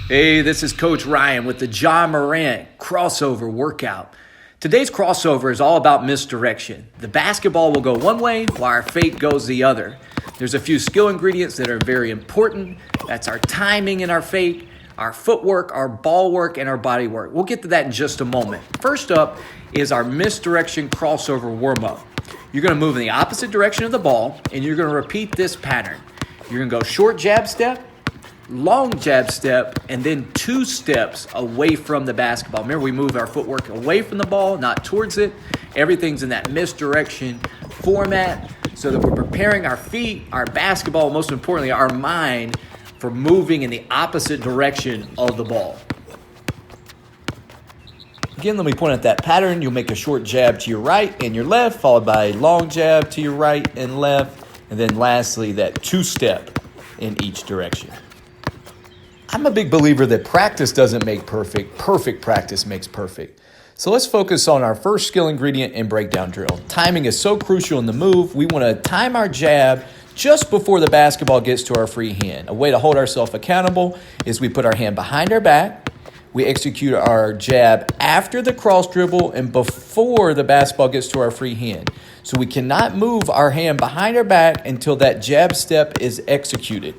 Hey, this is Coach Ryan with the Morant Crossover Workout. Today's crossover is all about misdirection. The basketball will go one way while our fake goes the other. There's a few skill ingredients that are very important. That's our timing in our fake, our footwork, our ball work, and our body work. We'll get to that in just a moment. First up is our misdirection crossover warm-up. You're going to move in the opposite direction of the ball, and you're going to repeat this pattern. You're going to go short jab step, long jab step, and then 2 steps away from the basketball. Remember, we move our footwork away from the ball, not towards it. Everything's in that misdirection format so that we're preparing our feet, our basketball, most importantly, our mind for moving in the opposite direction of the ball. Again, let me point at that pattern. You'll make a short jab to your right and your left, followed by a long jab to your right and left, and then lastly, that 2-step in each direction. I'm a big believer that practice doesn't make perfect. Perfect practice makes perfect. So let's focus on our first skill ingredient in breakdown drill. Timing is so crucial in the move. We want to time our jab just before the basketball gets to our free hand. A way to hold ourselves accountable is we put our hand behind our back. We execute our jab after the cross dribble and before the basketball gets to our free hand. So we cannot move our hand behind our back until that jab step is executed.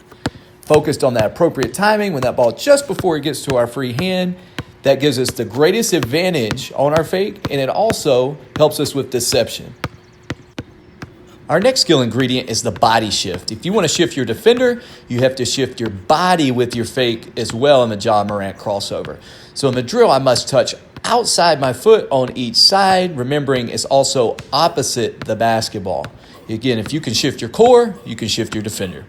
Focused on that appropriate timing when that ball just before it gets to our free hand, that gives us the greatest advantage on our fake, and it also helps us with deception. Our next skill ingredient is the body shift. If you want to shift your defender, you have to shift your body with your fake as well in the Morant crossover. So in the drill, I must touch outside my foot on each side, remembering it's also opposite the basketball. Again, if you can shift your core, you can shift your defender.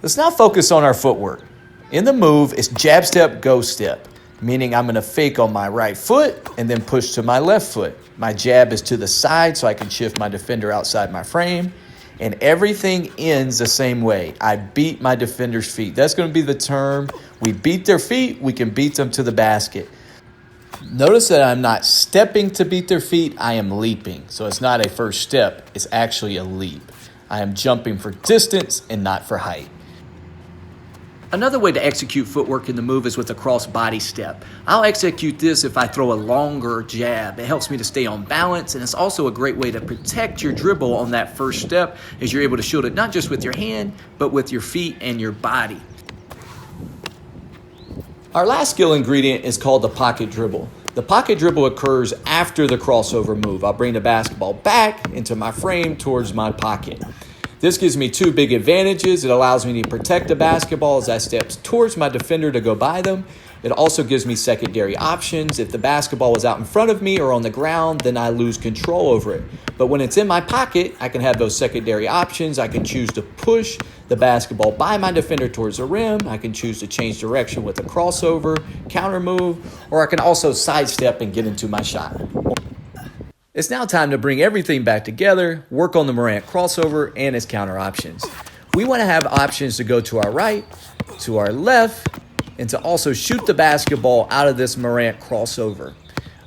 Let's now focus on our footwork. In the move, it's jab step, go step, meaning I'm going to fake on my right foot and then push to my left foot. My jab is to the side so I can shift my defender outside my frame, and everything ends the same way. I beat my defender's feet. That's going to be the term. We beat their feet, we can beat them to the basket. Notice that I'm not stepping to beat their feet, I am leaping. So it's not a first step, it's actually a leap. I am jumping for distance and not for height. Another way to execute footwork in the move is with a cross body step. I'll execute this if I throw a longer jab. It helps me to stay on balance, and it's also a great way to protect your dribble on that first step, as you're able to shield it not just with your hand, but with your feet and your body. Our last skill ingredient is called the pocket dribble. The pocket dribble occurs after the crossover move. I'll bring the basketball back into my frame towards my pocket. This gives me 2 big advantages. It allows me to protect the basketball as I step towards my defender to go by them. It also gives me secondary options. If the basketball is out in front of me or on the ground, then I lose control over it. But when it's in my pocket, I can have those secondary options. I can choose to push the basketball by my defender towards the rim. I can choose to change direction with a crossover, counter move, or I can also sidestep and get into my shot. It's now time to bring everything back together, work on the Morant crossover and its counter options. We want to have options to go to our right, to our left, and to also shoot the basketball out of this Morant crossover.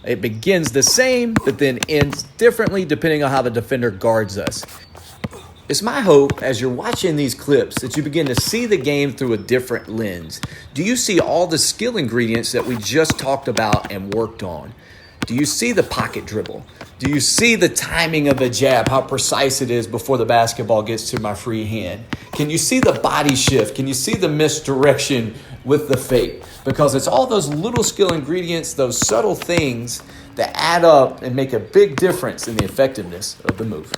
It begins the same, but then ends differently depending on how the defender guards us. It's my hope as you're watching these clips that you begin to see the game through a different lens. Do you see all the skill ingredients that we just talked about and worked on? Do you see the pocket dribble? Do you see the timing of the jab, how precise it is before the basketball gets to my free hand? Can you see the body shift? Can you see the misdirection with the fake? Because it's all those little skill ingredients, those subtle things that add up and make a big difference in the effectiveness of the move.